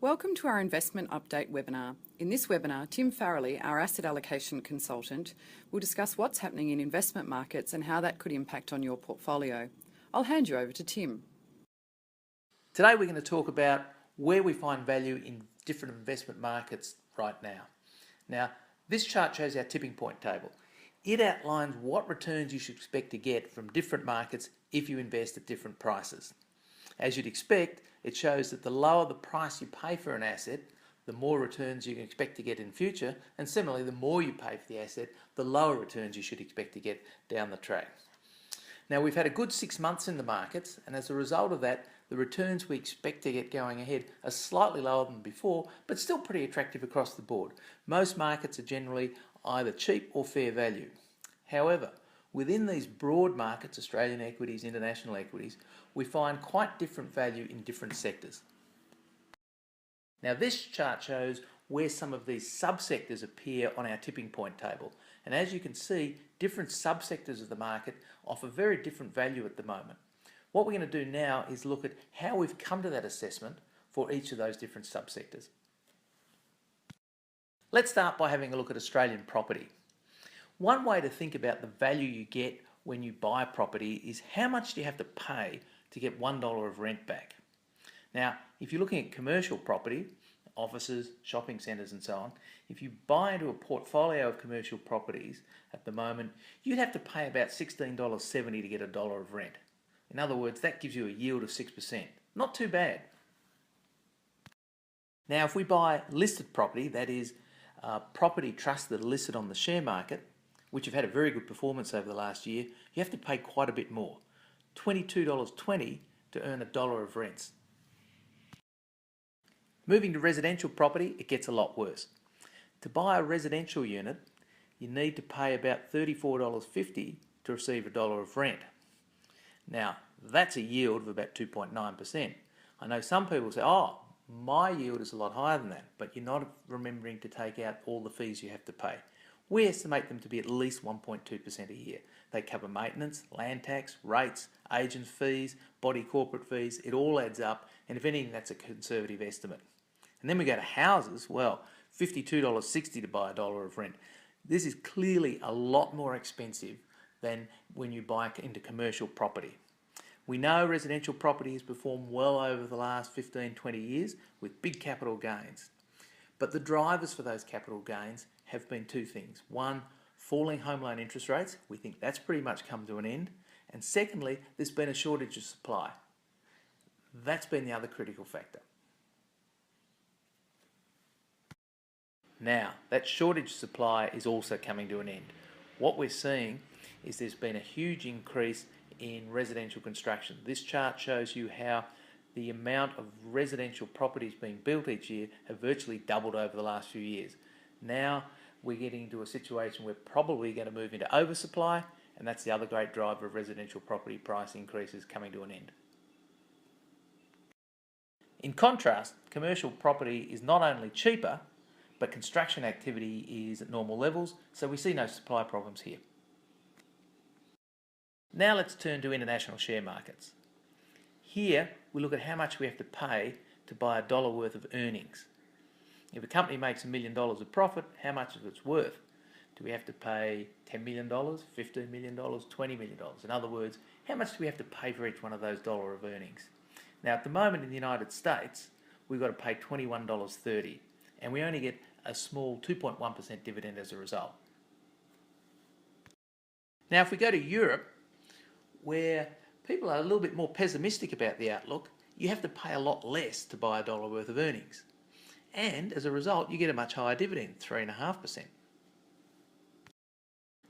Welcome to our Investment Update webinar. In this webinar, Tim Farrelly, our Asset Allocation Consultant, will discuss what's happening in investment markets and how that could impact on your portfolio. I'll hand you over to Tim. Today we're going to talk about where we find value in different investment markets right now. Now, this chart shows our tipping point table. It outlines what returns you should expect to get from different markets if you invest at different prices. As you'd expect, it shows that the lower the price you pay for an asset, the more returns you can expect to get in future, and similarly, the more you pay for the asset, the lower returns you should expect to get down the track. Now, we've had a good 6 months in the markets, and as a result of that, the returns we expect to get going ahead are slightly lower than before, but still pretty attractive across the board. Most markets are generally either cheap or fair value. However, within these broad markets, Australian equities, international equities, we find quite different value in different sectors. Now, this chart shows where some of these subsectors appear on our tipping point table. And as you can see, different subsectors of the market offer very different value at the moment. What we're going to do now is look at how we've come to that assessment for each of those different subsectors. Let's start by having a look at Australian property. One way to think about the value you get when you buy property is how much do you have to pay to get $1 of rent back. Now, if you're looking at commercial property, offices, shopping centres and so on, if you buy into a portfolio of commercial properties at the moment, you'd have to pay about $16.70 to get $1 of rent. In other words, that gives you a yield of 6%. Not too bad. Now, if we buy listed property, that is property trusts that are listed on the share market, which have had a very good performance over the last year, you have to pay quite a bit more, $22.20 to earn $1 of rents. Moving to residential property, it gets a lot worse. To buy a residential unit, you need to pay about $34.50 to receive $1 of rent. Now, that's a yield of about 2.9%. I know some people say, oh, my yield is a lot higher than that, but you're not remembering to take out all the fees you have to pay. We estimate them to be at least 1.2% a year. They cover maintenance, land tax, rates, agents' fees, body corporate fees. It all adds up, and if anything, that's a conservative estimate. And then we go to houses. Well, $52.60 to buy $1 of rent. This is clearly a lot more expensive than when you buy into commercial property. We know residential property has performed well over the last 15, 20 years with big capital gains. But the drivers for those capital gains have been two things. One, falling home loan interest rates. We think that's pretty much come to an end. And secondly, there's been a shortage of supply. That's been the other critical factor. Now, that shortage of supply is also coming to an end. What we're seeing is there's been a huge increase in residential construction. This chart shows you how the amount of residential properties being built each year have virtually doubled over the last few years. Now we're getting into a situation where we're probably going to move into oversupply, and that's the other great driver of residential property price increases coming to an end. In contrast, commercial property is not only cheaper, but construction activity is at normal levels, so we see no supply problems here. Now let's turn to international share markets. Here we look at how much we have to pay to buy $1 worth of earnings. If a company makes $1 million of profit, how much is it worth? Do we have to pay $10 million, $15 million, $20 million? In other words, how much do we have to pay for each one of those $1 of earnings? Now, at the moment in the United States, we've got to pay $21.30, and we only get a small 2.1% dividend as a result. Now, if we go to Europe, where people are a little bit more pessimistic about the outlook, you have to pay a lot less to buy $1 worth of earnings. And as a result, you get a much higher dividend, 3.5%.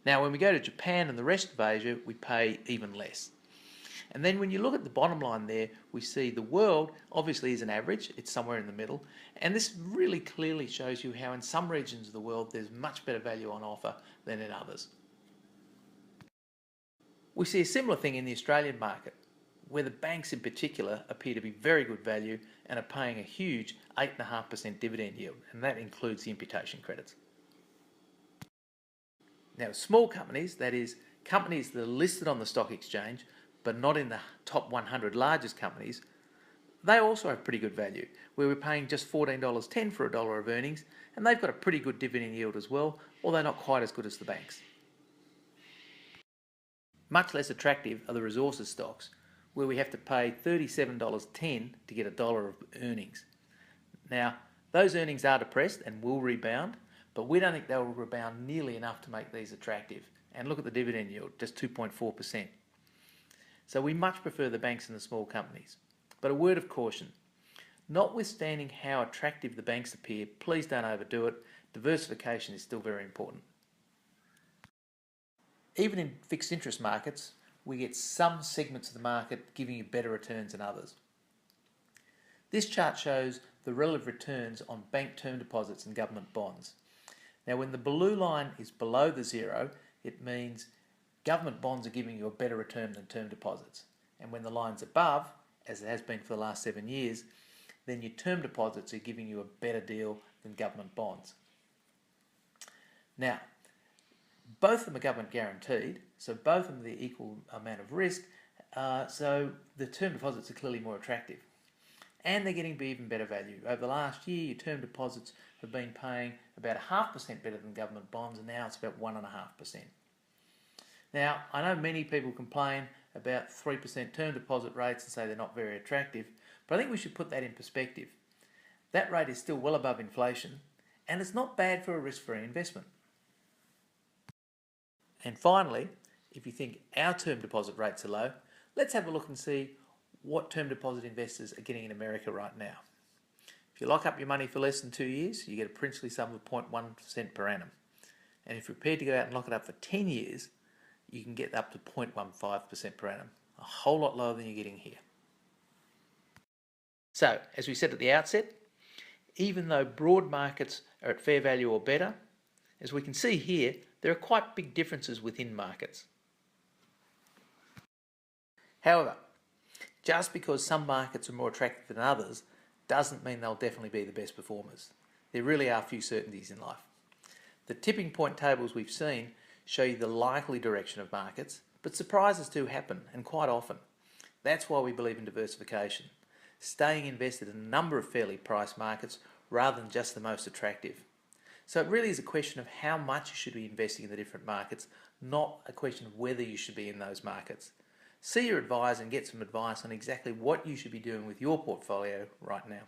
Now, when we go to Japan and the rest of Asia, we pay even less. And then when you look at the bottom line there, we see the world obviously is an average, it's somewhere in the middle, and this really clearly shows you how in some regions of the world there's much better value on offer than in others. We see a similar thing in the Australian market, where the banks in particular appear to be very good value and are paying a huge 8.5% dividend yield, and that includes the imputation credits. Now, small companies, that is, companies that are listed on the stock exchange but not in the top 100 largest companies, They also have pretty good value, where we're paying just $14.10 for $1 of earnings, and they've got a pretty good dividend yield as well, although not quite as good as the banks. Much less attractive are the resources stocks, where we have to pay $37.10 to get $1 of earnings. Now, those earnings are depressed and will rebound, but we don't think they'll rebound nearly enough to make these attractive. And look at the dividend yield, just 2.4%. So we much prefer the banks and the small companies. But a word of caution, notwithstanding how attractive the banks appear, please don't overdo it. Diversification is still very important. Even in fixed interest markets, we get some segments of the market giving you better returns than others. This chart shows the relative returns on bank term deposits and government bonds. Now, when the blue line is below the zero, it means government bonds are giving you a better return than term deposits. And when the line's above, as it has been for the last 7 years, then your term deposits are giving you a better deal than government bonds. Now, both of them are government guaranteed, so both of them are the equal amount of risk, so the term deposits are clearly more attractive. And they're getting even better value. Over the last year, your term deposits have been paying about 0.5% better than government bonds, and now it's about 1.5%. Now, I know many people complain about 3% term deposit rates and say they're not very attractive, but I think we should put that in perspective. That rate is still well above inflation, and it's not bad for a risk-free investment. And finally, if you think our term deposit rates are low, let's have a look and see what term deposit investors are getting in America right now. If you lock up your money for less than 2 years, you get a princely sum of 0.1% per annum. And if you're prepared to go out and lock it up for 10 years, you can get up to 0.15% per annum, a whole lot lower than you're getting here. So, as we said at the outset, even though broad markets are at fair value or better, as we can see here, there are quite big differences within markets. However, just because some markets are more attractive than others doesn't mean they'll definitely be the best performers. There really are few certainties in life. The tipping point tables we've seen show you the likely direction of markets, but surprises do happen, and quite often. That's why we believe in diversification, staying invested in a number of fairly priced markets rather than just the most attractive. So it really is a question of how much you should be investing in the different markets, not a question of whether you should be in those markets. See your advisor and get some advice on exactly what you should be doing with your portfolio right now.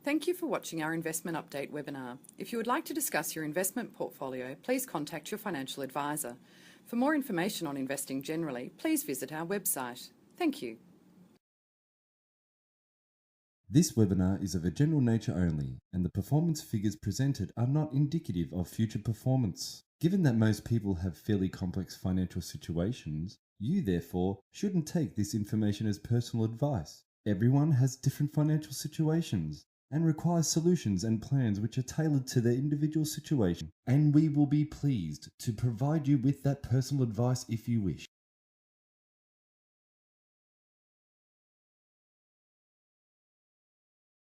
Thank you for watching our Investment Update webinar. If you would like to discuss your investment portfolio, please contact your financial advisor. For more information on investing generally, please visit our website. Thank you. This webinar is of a general nature only, and the performance figures presented are not indicative of future performance. Given that most people have fairly complex financial situations, you therefore shouldn't take this information as personal advice. Everyone has different financial situations and requires solutions and plans which are tailored to their individual situation, and we will be pleased to provide you with that personal advice if you wish.